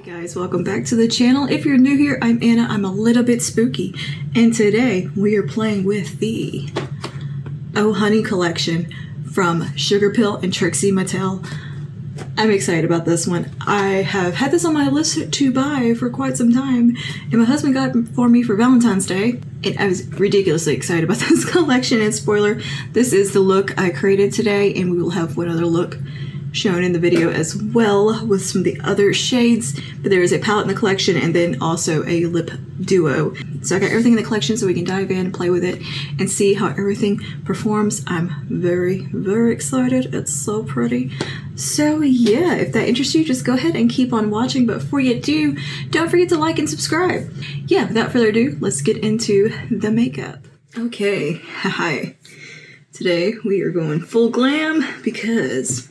Hey guys, welcome back to the channel. If you're new here, I'm Anna. I'm a little bit spooky, and today we are playing with the Oh Honey collection from Sugarpill and Trixie Mattel. I'm excited about this one. I have had this on my list to buy for quite some time, and my husband got it for me for Valentine's Day, and I was ridiculously excited about this collection. And spoiler, this is the look I created today, and we will have one other look shown in the video as well with some of the other shades, but there is a palette in the collection and then also a lip duo. So I got everything in the collection so we can dive in and play with it and see how everything performs. I'm very excited. It's so pretty. So yeah, if that interests you, just go ahead and keep on watching, but before you do, don't forget to like and subscribe. Yeah, without further ado, let's get into the makeup. Okay, hi. Today we are going full glam because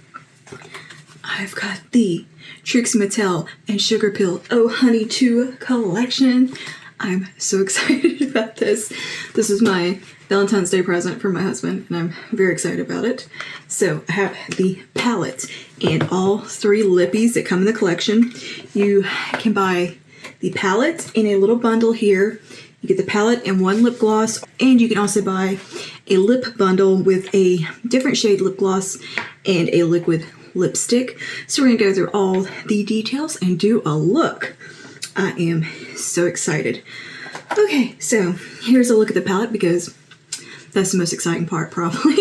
I've got the Trixie Mattel and Sugarpill Oh Honey 2 collection. I'm so excited about this. This is my Valentine's Day present for my husband, and I'm very excited about it. So I have the palette and all three lippies that come in the collection. You can buy the palette in a little bundle here. You get the palette and one lip gloss, and you can also buy a lip bundle with a different shade lip gloss and a liquid lipstick. So we're gonna go through all the details and do a look. I am so excited. Okay, so here's a look at the palette because that's the most exciting part probably.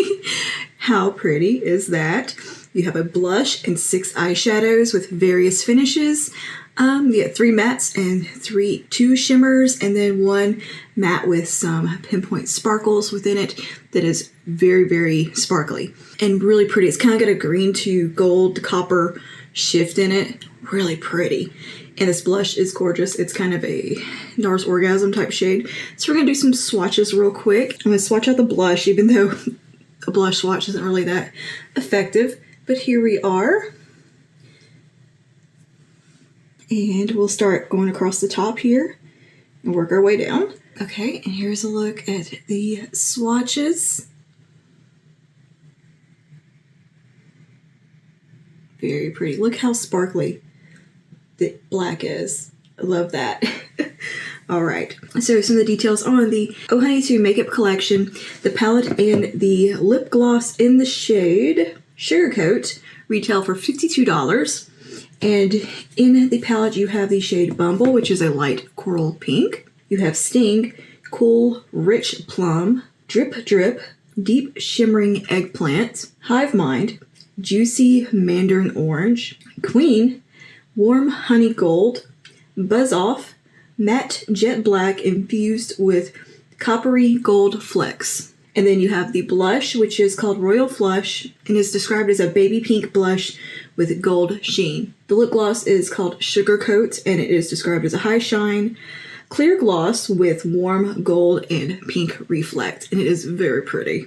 How pretty is that? You have a blush and 6 eyeshadows with various finishes. You get 3 mattes and 2 shimmers, and then 1 matte with some pinpoint sparkles within it that is very sparkly and really pretty. It's kind of got a green to gold copper shift in it. Really pretty. And this blush is gorgeous. It's kind of a NARS Orgasm type shade. So we're going to do some swatches real quick. I'm going to swatch out the blush, even though a blush swatch isn't really that effective. But here we are. And we'll start going across the top here and work our way down. Okay, and here's a look at the swatches. Very pretty. Look how sparkly the black is. I love that. All right, so some of the details on the Oh Honey 2 makeup collection. The palette and the lip gloss in the shade Sugarcoat retail for $52. And in the palette, you have the shade Bumble, which is a light coral pink. You have Sting, Cool Rich Plum, Drip Drip, Deep Shimmering Eggplant, Hive Mind, Juicy Mandarin Orange, Queen, Warm Honey Gold, Buzz Off, Matte Jet Black infused with Coppery Gold Flecks. And then you have the blush, which is called Royal Flush and is described as a baby pink blush with gold sheen. The lip gloss is called Sugarcoat, and it is described as a high shine clear gloss with warm gold and pink reflect, and it is very pretty.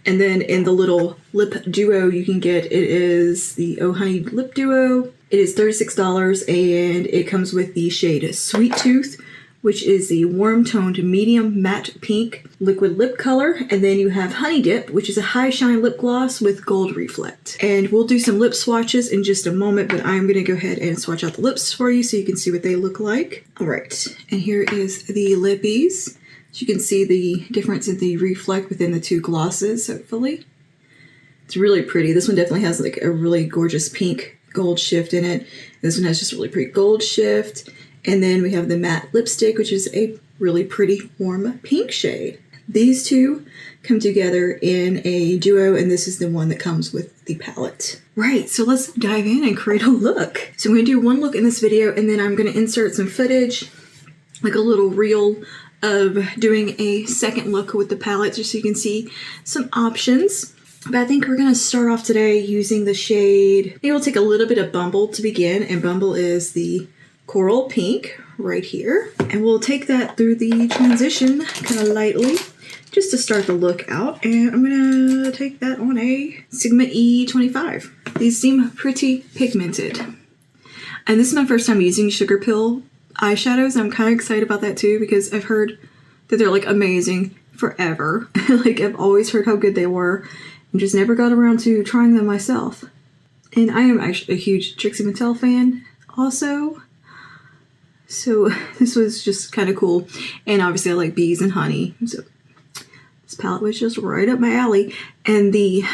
And then in the little lip duo you can get, it is the Oh Honey lip duo. It is $36, and it comes with the shade Sweet Tooth, which is the warm toned medium matte pink liquid lip color. And then you have Honey Dip, which is a high shine lip gloss with gold reflect. And we'll do some lip swatches in just a moment, but I'm gonna go ahead and swatch out the lips for you so you can see what they look like. All right, and here is the lippies. So you can see the difference in the reflect within the 2 glosses, hopefully. It's really pretty. This one definitely has like a really gorgeous pink gold shift in it. This one has just a really pretty gold shift. And then we have the matte lipstick, which is a really pretty warm pink shade. These two come together in a duo, and this is the one that comes with the palette. Right, so let's dive in and create a look. So I'm going to do one look in this video, and then I'm going to insert some footage, like a little reel of doing a second look with the palette, just so you can see some options. But I think we're going to start off today using the shade, maybe we'll take a little bit of Bumble to begin, and Bumble is the coral pink right here, and we'll take that through the transition kind of lightly just to start the look out, and I'm gonna take that on a Sigma E25. These seem pretty pigmented, and this is my first time using Sugarpill eyeshadows, and I'm kind of excited about that too because I've heard that they're like amazing forever. Like I've always heard how good they were and just never got around to trying them myself. And I am actually a huge Trixie Mattel fan also. So this was just kind of cool. And obviously I like bees and honey. So this palette was just right up my alley. And the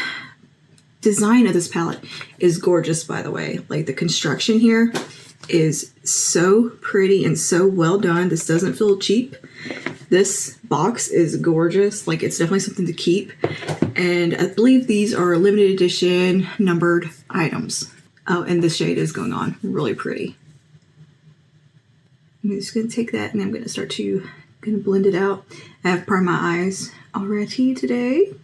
design of this palette is gorgeous, by the way. Like the construction here is so pretty and so well done. This doesn't feel cheap. This box is gorgeous. Like it's definitely something to keep. And I believe these are limited edition numbered items. Oh, and this shade is going on really pretty. I'm just going to take that and I'm going to start to blend it out. I have primed my eyes already today.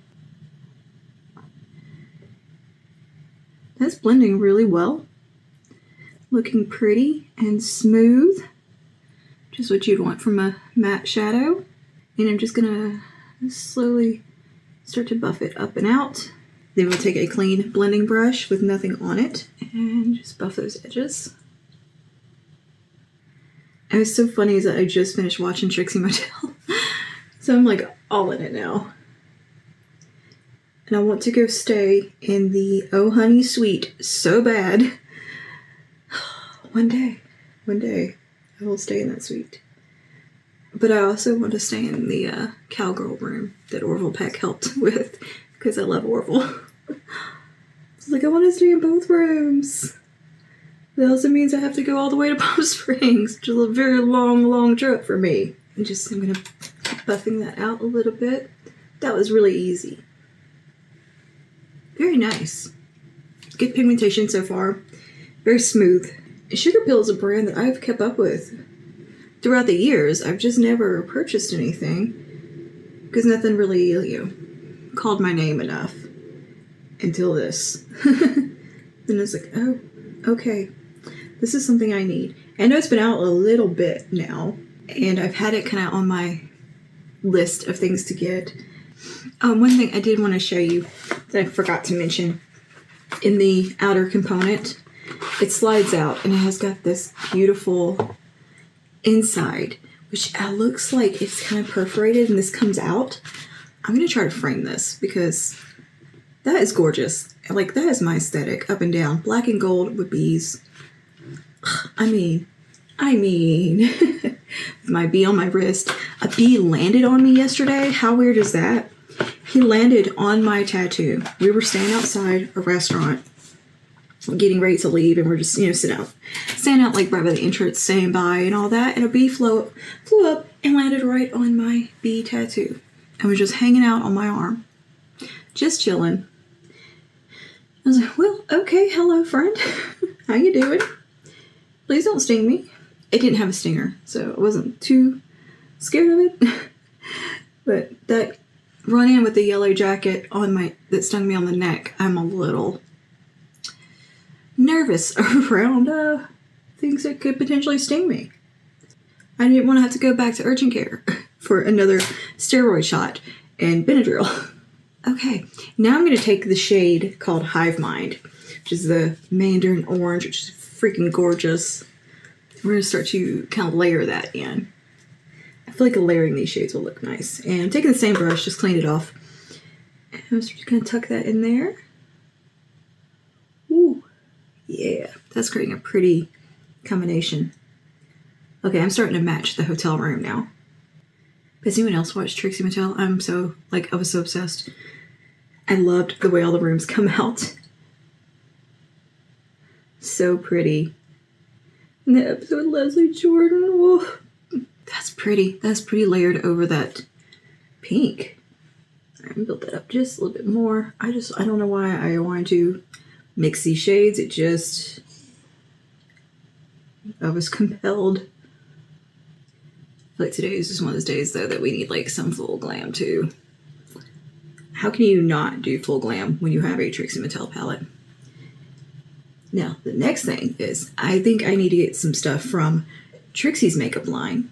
That's blending really well. Looking pretty and smooth. Just what you'd want from a matte shadow. And I'm just going to slowly start to buff it up and out. Then we'll take a clean blending brush with nothing on it and just buff those edges. And it's so funny is that I just finished watching Trixie Mattel. So I'm like all in it now. And I want to go stay in the Oh Honey Suite so bad. One day I will stay in that suite. But I also want to stay in the cowgirl room that Orville Peck helped with because I love Orville. It's like I want to stay in both rooms. That also means I have to go all the way to Palm Springs, which is a very long trip for me. I'm going to keep buffing that out a little bit. That was really easy. Very nice. Good pigmentation so far. Very smooth. Sugarpill is a brand that I've kept up with throughout the years. I've just never purchased anything because nothing really, called my name enough until this. Then I was like, oh, okay. This is something I need. I know it's been out a little bit now, and I've had it kind of on my list of things to get. One thing I did want to show you that I forgot to mention, in the outer component, it slides out and it has got this beautiful inside, which looks like it's kind of perforated and this comes out. I'm going to try to frame this because that is gorgeous. Like that is my aesthetic up and down. Black and gold with bees. I mean, with my bee on my wrist. A bee landed on me yesterday. How weird is that? He landed on my tattoo. We were standing outside a restaurant, getting ready to leave, and we're just, standing out like right by the entrance, saying bye and all that, and a bee flew up and landed right on my bee tattoo. And was just hanging out on my arm. Just chilling. I was like, well, okay, hello, friend. How you doing? Please don't sting me. It didn't have a stinger, so I wasn't too scared of it. But that run-in with the yellow jacket that stung me on the neck, I'm a little nervous around things that could potentially sting me. I didn't want to have to go back to urgent care for another steroid shot and Benadryl. Okay, now I'm going to take the shade called Hive Mind, which is the Mandarin Orange, which is freaking gorgeous. We're going to start to kind of layer that in. I feel like layering these shades will look nice. And I'm taking the same brush, just cleaned it off. And I'm just going to tuck that in there. Ooh, yeah, that's creating a pretty combination. Okay, I'm starting to match the hotel room now. Has anyone else watched Trixie Mattel? I was so obsessed. I loved the way all the rooms come out. So pretty. And the episode with Leslie Jordan. Whoa. That's pretty. That's pretty layered over that pink. I'm gonna build that up just a little bit more. I don't know why I wanted to mix these shades. I was compelled. Like today is just one of those days though that we need like some full glam too. How can you not do full glam when you have a Trixie Mattel palette? Now, the next thing is I think I need to get some stuff from Trixie's makeup line.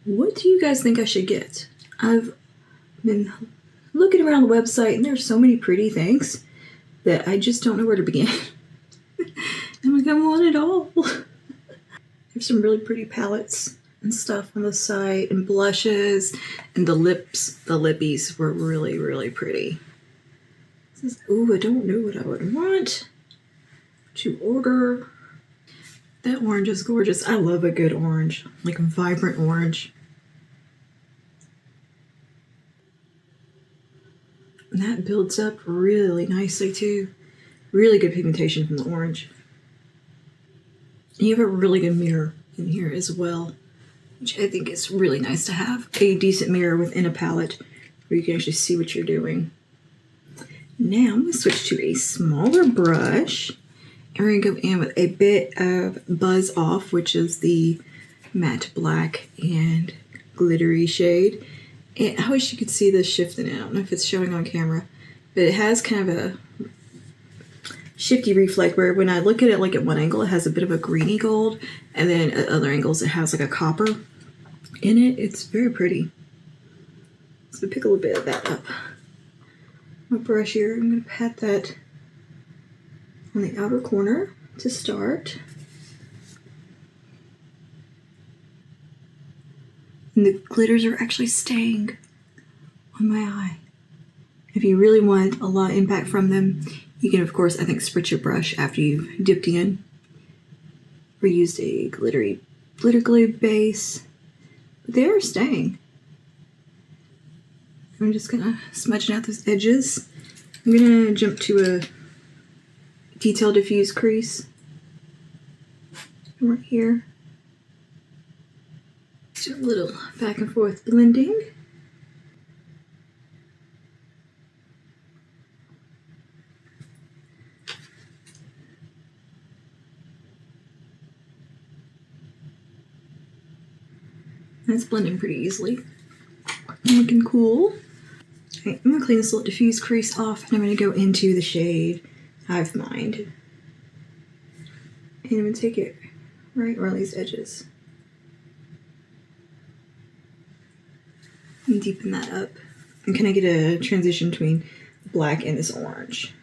What do you guys think I should get? I've been looking around the website and there's so many pretty things that I just don't know where to begin. I'm like, I want it all. There's some really pretty palettes and stuff on the site and blushes and the lippies were really, really pretty. Ooh, I don't know what I would want to order. That orange is gorgeous. I love a good orange, like a vibrant orange. And that builds up really nicely too. Really good pigmentation from the orange. And you have a really good mirror in here as well, which I think is really nice to have. A decent mirror within a palette where you can actually see what you're doing. Now I'm going to switch to a smaller brush. And we're going to go in with a bit of Buzz Off, which is the matte black and glittery shade. And I wish you could see this shifting. I don't know if it's showing on camera, but it has kind of a shifty reflect where when I look at it like at one angle, it has a bit of a greeny gold, and then at other angles, it has like a copper in it. It's very pretty. So pick a little bit of that up. My brush here, I'm going to pat that on the outer corner to start. And the glitters are actually staying on my eye. If you really want a lot of impact from them, you can, of course, I think, spritz your brush after you've dipped in. Or used a glitter glue base. But they are staying. I'm just gonna smudge out those edges. I'm gonna jump to a detail diffuse crease. Right here. Do a little back and forth blending. That's blending pretty easily. Looking cool. Okay, I'm gonna clean this little diffuse crease off, and I'm gonna go into the shade Hive Mind. And I'm gonna take it right around these edges. And deepen that up. And can I get a transition between the black and this orange?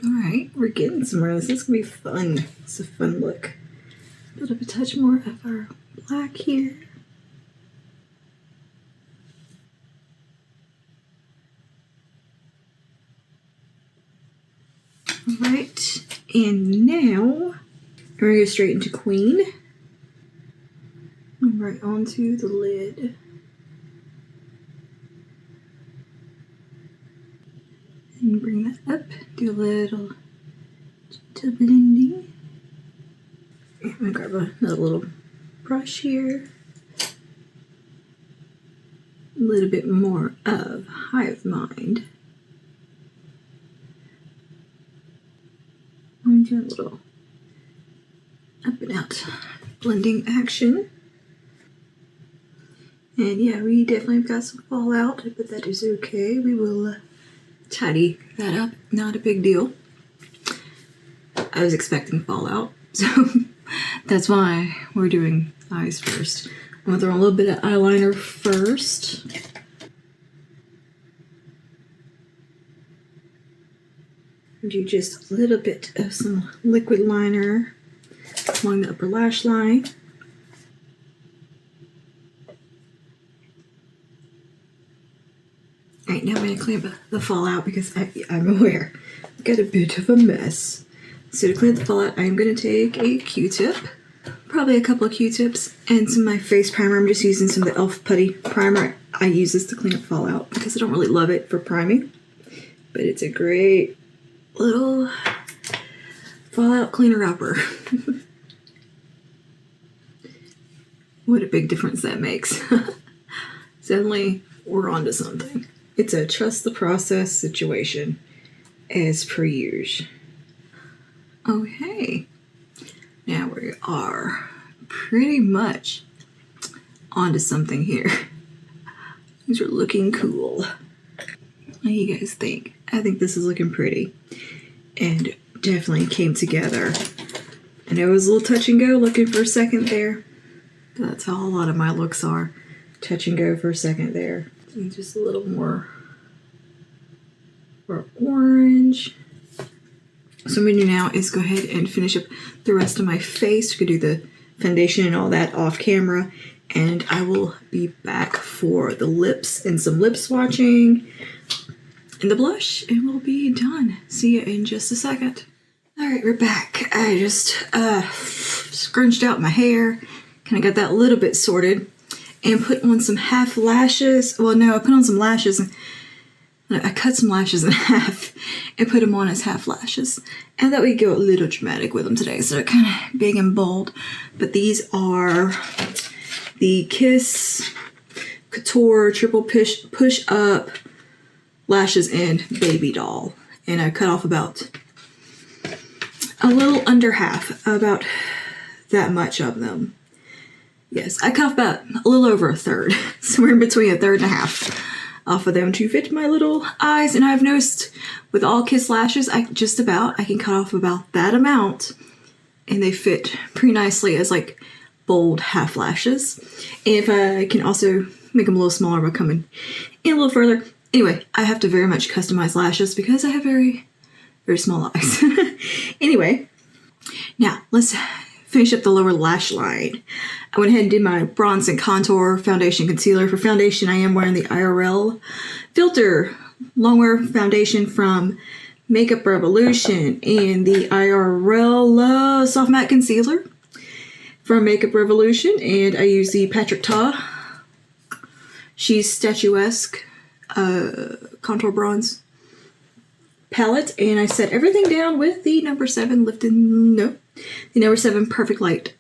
Alright, we're getting somewhere. This is gonna be fun. It's a fun look. Build up a touch more of our black here. Alright, and now we're gonna go straight into Queen. And right onto the lid. And bring that up, do a little gentle blending. I'm gonna grab another little brush here. A little bit more of Hive Mind. I'm doing a little up and out blending action. And yeah, we definitely have got some fallout, but that is okay. We will tidy that up, not a big deal. I was expecting fallout, so that's why we're doing eyes first. I'm gonna throw a little bit of eyeliner first. Do just a little bit of some liquid liner along the upper lash line. Alright, now I'm going to clean up the fallout because I'm aware I've got a bit of a mess. So to clean up the fallout, I'm going to take a Q-tip, probably a couple of Q-tips, and some of my face primer. I'm just using some of the e.l.f. Putty primer. I use this to clean up fallout because I don't really love it for priming, but it's a great little fallout cleaner upper. What a big difference that makes. Suddenly, we're onto something. It's a trust the process situation, as per usual. Okay, now we are pretty much onto something here. These are looking cool. What do you guys think? I think this is looking pretty, and definitely came together. I know it was a little touch and go looking for a second there, but that's how a lot of my looks are. Touch and go for a second there. And just a little more orange. So what I'm going to do now is go ahead and finish up the rest of my face. We could do the foundation and all that off camera, and I will be back for the lips and some lip swatching and the blush, and we'll be done. See you in just a second. All right, we're back. I just scrunched out my hair, kind of got that a little bit sorted, and put on some half lashes. Well, no, I put on some lashes, and I cut some lashes in half and put them on as half lashes. And that we go a little dramatic with them today, so they're kind of big and bold. But these are the Kiss Couture Triple Push Up Lashes in Baby Doll. And I cut off about a little under half, about that much of them. Yes, I cut off about a little over a third, somewhere in between a third and a half off of them to fit my little eyes. And I've noticed with all Kiss lashes, I can cut off about that amount, and they fit pretty nicely as like bold half lashes. And if I can also make them a little smaller by coming in a little further. Anyway, I have to very much customize lashes because I have very, very small eyes. Anyway, now let's finish up the lower lash line. I went ahead and did my bronze and contour foundation concealer. For foundation, I am wearing the IRL Filter Longwear Foundation from Makeup Revolution and the IRL Soft Matte Concealer from Makeup Revolution. And I use the Patrick Ta. She's statuesque contour bronze palette. And I set everything down with the number 7 the number 7 Perfect Light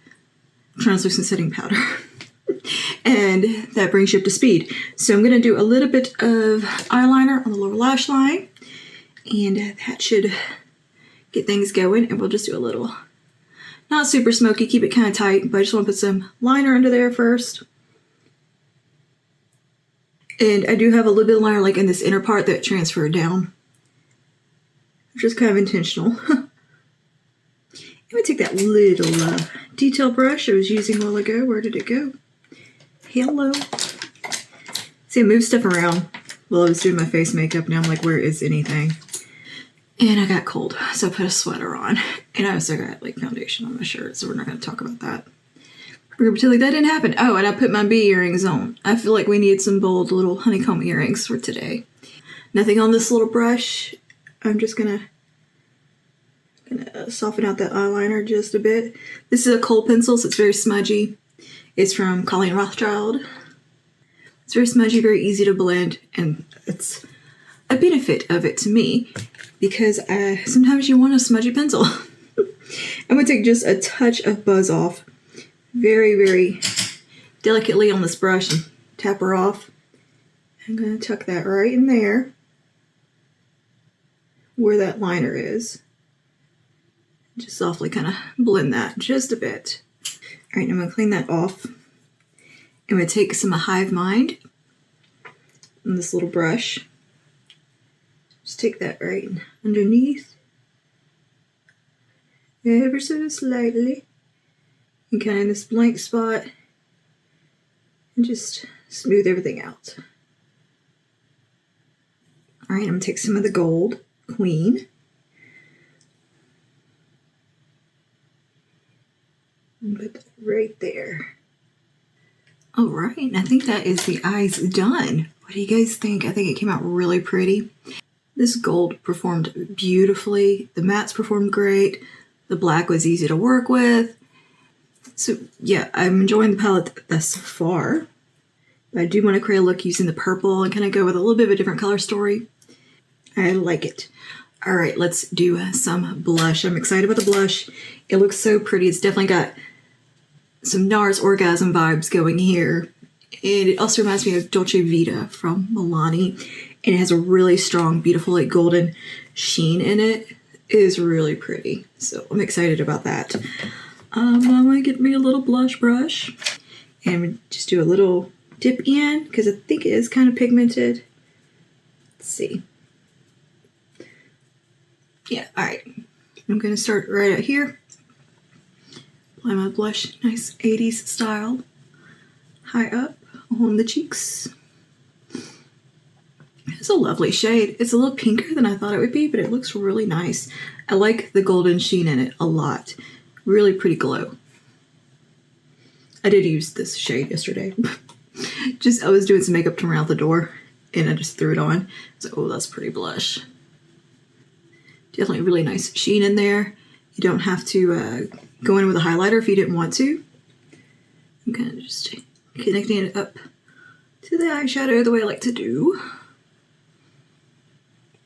translucent setting powder. And that brings you up to speed. So I'm going to do a little bit of eyeliner on the lower lash line, and that should get things going. And we'll just do a little, not super smoky, keep it kind of tight, but I just want to put some liner under there first. And I do have a little bit of liner like in this inner part that transferred down, which is kind of intentional. I'm going to take that little detail brush I was using a while ago. Where did it go? Hello. See, I moved stuff around while I was doing my face makeup. Now I'm like, where is anything? And I got cold, so I put a sweater on. And I also got like foundation on my shirt, so we're not going to talk about that. We're going to pretend like that didn't happen. Oh, and I put my bee earrings on. I feel like we need some bold little honeycomb earrings for today. Nothing on this little brush. I'm just going to soften out that eyeliner just a bit. This is a kohl pencil, so it's very smudgy. It's from Colleen Rothschild. It's very smudgy, very easy to blend, and it's a benefit of it to me because sometimes you want a smudgy pencil. I'm going to take just a touch of buzz off very, very delicately on this brush and tap her off. I'm going to tuck that right in there where that liner is. Just softly kind of blend that just a bit. All right, I'm going to clean that off. I'm going to take some Hive Mind on this little brush. Just take that right underneath. Ever so slightly. And kind of in this blank spot. And just smooth everything out. All right, I'm going to take some of the gold Queen. And put that right there. All right, and I think that is the eyes done. What do you guys think? I think it came out really pretty. This gold performed beautifully. The mattes performed great. The black was easy to work with. So yeah, I'm enjoying the palette thus far. But I do want to create a look using the purple and kind of go with a little bit of a different color story. I like it. All right, let's do some blush. I'm excited about the blush. It looks so pretty. It's definitely got some NARS Orgasm vibes going here. And it also reminds me of Dolce Vita from Milani. And it has a really strong, beautiful, like golden sheen in it. It is really pretty. So I'm excited about that. I'm going to get me a little blush brush. And just do a little dip in, because I think it is kind of pigmented. Let's see. Yeah, all right. I'm going to start right out here. Apply my blush, nice 80s style. High up on the cheeks. It's a lovely shade. It's a little pinker than I thought it would be, but it looks really nice. I like the golden sheen in it a lot. Really pretty glow. I did use this shade yesterday. I was doing some makeup to run out the door, and I just threw it on. So, oh, that's pretty blush. Definitely really nice sheen in there. You don't have to go in with a highlighter if you didn't want to. I'm kind of just connecting it up to the eyeshadow the way I like to do.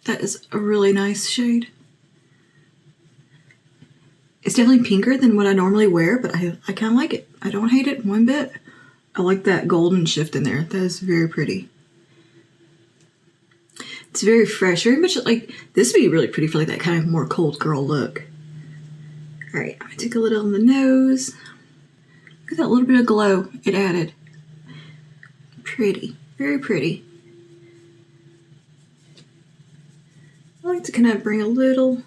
That is a really nice shade. It's definitely pinker than what I normally wear, but I kind of like it. I don't hate it one bit. I like that golden shift in there. That is very pretty. It's very fresh, very much like, this would be really pretty for like that kind of more cold girl look. All right, I'm gonna take a little on the nose. Look at that little bit of glow it added. Pretty, very pretty. I like to kind of bring a little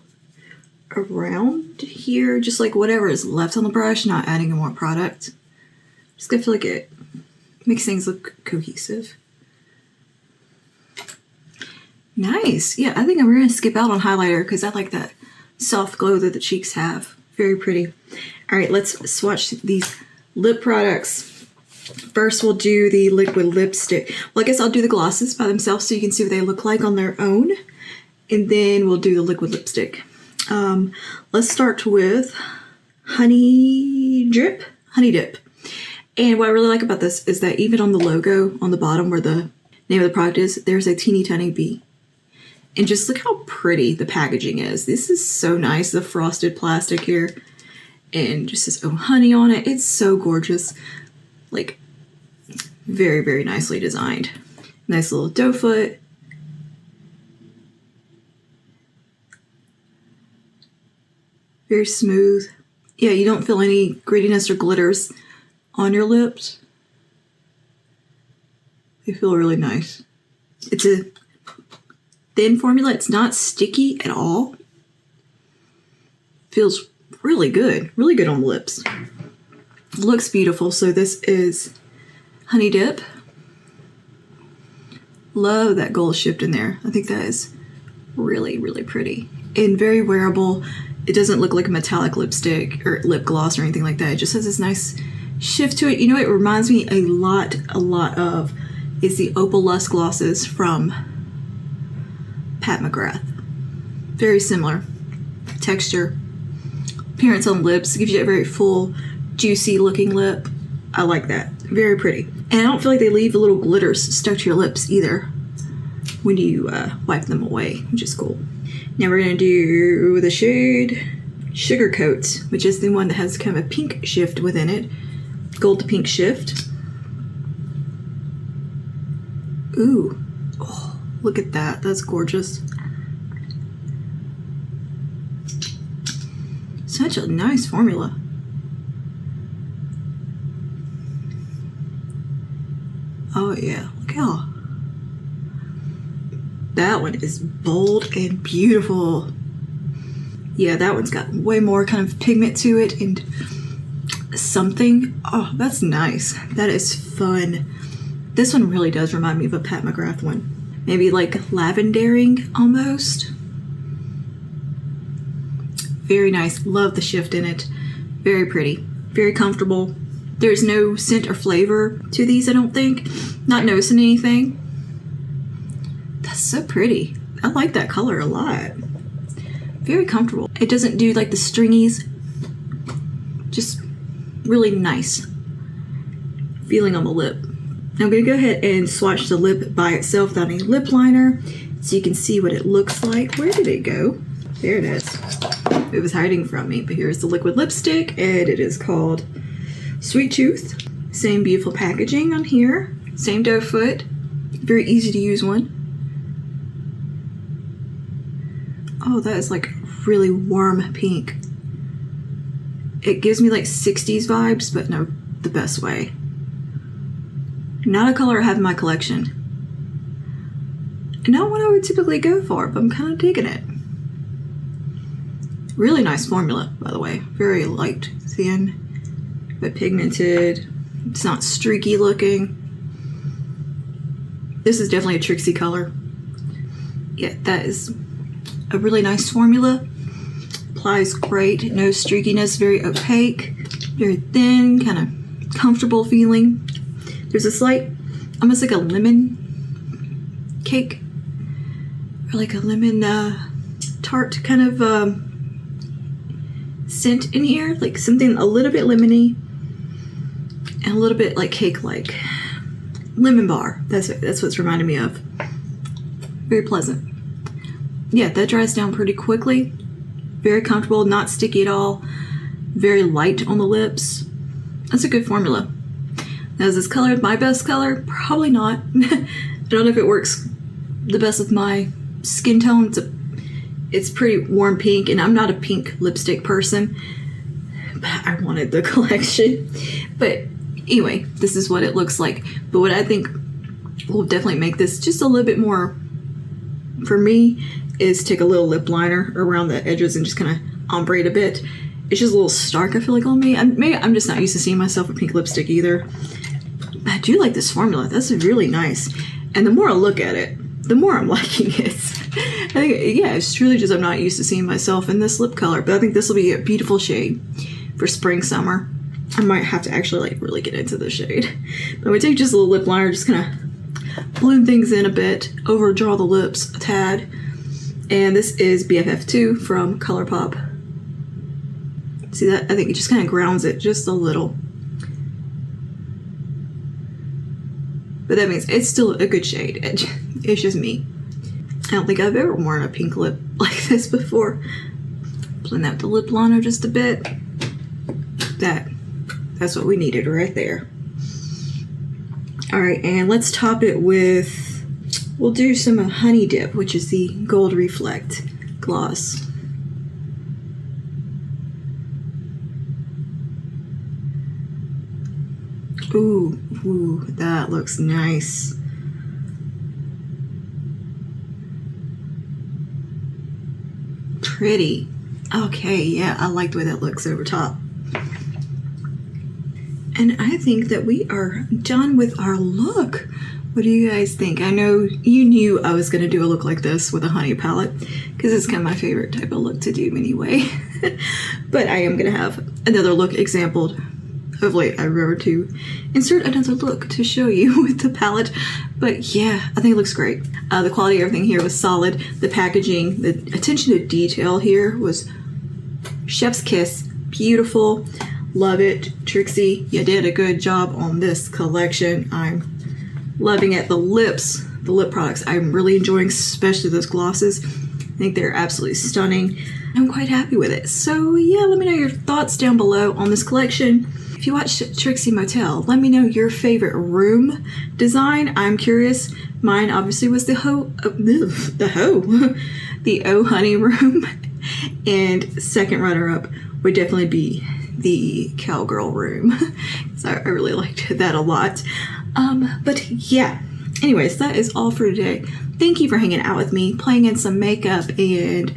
around here, just like whatever is left on the brush, not adding more product. Just gonna feel like it makes things look cohesive. Nice. Yeah, I think we're gonna skip out on highlighter because I like that soft glow that the cheeks have. Very pretty. All right, let's swatch these lip products. First, we'll do the liquid lipstick. Well, I guess I'll do the glosses by themselves so you can see what they look like on their own. And then we'll do the liquid lipstick. Let's start with Honey Dip. And what I really like about this is that even on the logo on the bottom where the name of the product is, there's a teeny tiny bee. And just look how pretty the packaging is. This is so nice, the frosted plastic here. And just says, oh, honey on it. It's so gorgeous. Like, very, very nicely designed. Nice little doe foot. Very smooth. Yeah, you don't feel any grittiness or glitters on your lips. They feel really nice. It's a thin formula. It's not sticky at all. Feels really good on the lips. Looks beautiful. So this is Honey Dip. Love that gold shift in there. I think that is really, really pretty and very wearable. It doesn't look like a metallic lipstick or lip gloss or anything like that. It just has this nice shift to it. You know what it reminds me a lot of is the Opal Luxe glosses from Pat McGrath. Very similar texture. Appearance on lips. Gives you a very full, juicy looking lip. I like that. Very pretty. And I don't feel like they leave the little glitters stuck to your lips either when you wipe them away, which is cool. Now we're going to do the shade Sugar Coat, which is the one that has kind of a pink shift within it. Gold to pink shift. Ooh. Oh, look at that. That's gorgeous. Such a nice formula. Oh yeah, look how that one is bold and beautiful. Yeah, that one's got way more kind of pigment to it and something. Oh, that's nice. That is fun. This one really does remind me of a Pat McGrath one. Maybe like lavendering almost. Very nice. Love the shift in it. Very pretty. Very comfortable. There's no scent or flavor to these, I don't think. Not noticing anything. That's so pretty. I like that color a lot. Very comfortable. It doesn't do like the stringies. Just really nice feeling on the lip. Now I'm going to go ahead and swatch the lip by itself without any lip liner so you can see what it looks like. Where did it go? There it is. It was hiding from me, but here's the liquid lipstick, and it is called Sweet Tooth. Same beautiful packaging on here. Same doe foot. Very easy to use one. Oh, that is like really warm pink. It gives me like 60s vibes, but no, the best way. Not a color I have in my collection. Not what I would typically go for, but I'm kind of digging it. Really nice formula, by the way. Very light, thin, but pigmented. It's not streaky looking. This is definitely a Trixie color. Yeah, that is a really nice formula. Applies great. No streakiness, very opaque, very thin, kind of comfortable feeling. There's a slight, almost like a lemon cake or like a lemon tart kind of scent in here, like something a little bit lemony and a little bit like cake-like. Lemon bar. That's what's reminding me of. Very pleasant. Yeah, that dries down pretty quickly. Very comfortable, not sticky at all. Very light on the lips. That's a good formula. Now, is this color my best color? Probably not. I don't know if it works the best with my skin tone. It's pretty warm pink, and I'm not a pink lipstick person, but I wanted the collection. But anyway, this is what it looks like. But what I think will definitely make this just a little bit more, for me, is take a little lip liner around the edges and just kind of ombre it a bit. It's just a little stark, I feel like, on me. Maybe I'm just not used to seeing myself with pink lipstick either. But I do like this formula. That's really nice. And the more I look at it, the more I'm liking it. I think, yeah, it's truly just I'm not used to seeing myself in this lip color. But I think this will be a beautiful shade for spring, summer. I might have to actually like really get into the shade. But I'm going to take just a little lip liner, just kind of blend things in a bit, overdraw the lips a tad. And this is BFF2 from ColourPop. See that? I think it just kind of grounds it just a little. But that means it's still a good shade. It's just me. I don't think I've ever worn a pink lip like this before. Blend out the lip liner just a bit. That's what we needed right there. All right, and let's top it with, we'll do some Honey Dip, which is the Gold Reflect gloss. Ooh, that looks nice. Pretty. Okay, yeah, I like the way that looks over top. And I think that we are done with our look. What do you guys think? I know you knew I was going to do a look like this with a honey palette, because it's kind of my favorite type of look to do anyway. But I am going to have another look exampled. Hopefully I remember to insert another look to show you with the palette. But yeah, I think it looks great. The quality of everything here was solid. The packaging, the attention to detail here was chef's kiss. Beautiful. Love it. Trixie, you did a good job on this collection. I'm loving it. The lips, the lip products, I'm really enjoying, especially those glosses. I think they're absolutely stunning. I'm quite happy with it. So yeah, let me know your thoughts down below on this collection. If you watched Trixie Mattel, let me know your favorite room design. I'm curious. Mine obviously was the Oh Honey room. And second runner-up would definitely be the Cowgirl room. So I really liked that a lot. But yeah, anyways, that is all for today. Thank you for hanging out with me, playing in some makeup, and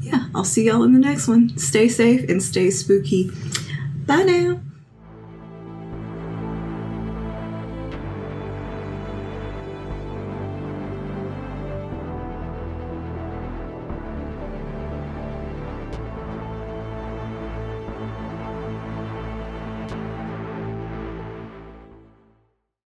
yeah, I'll see y'all in the next one. Stay safe and stay spooky. Bye now.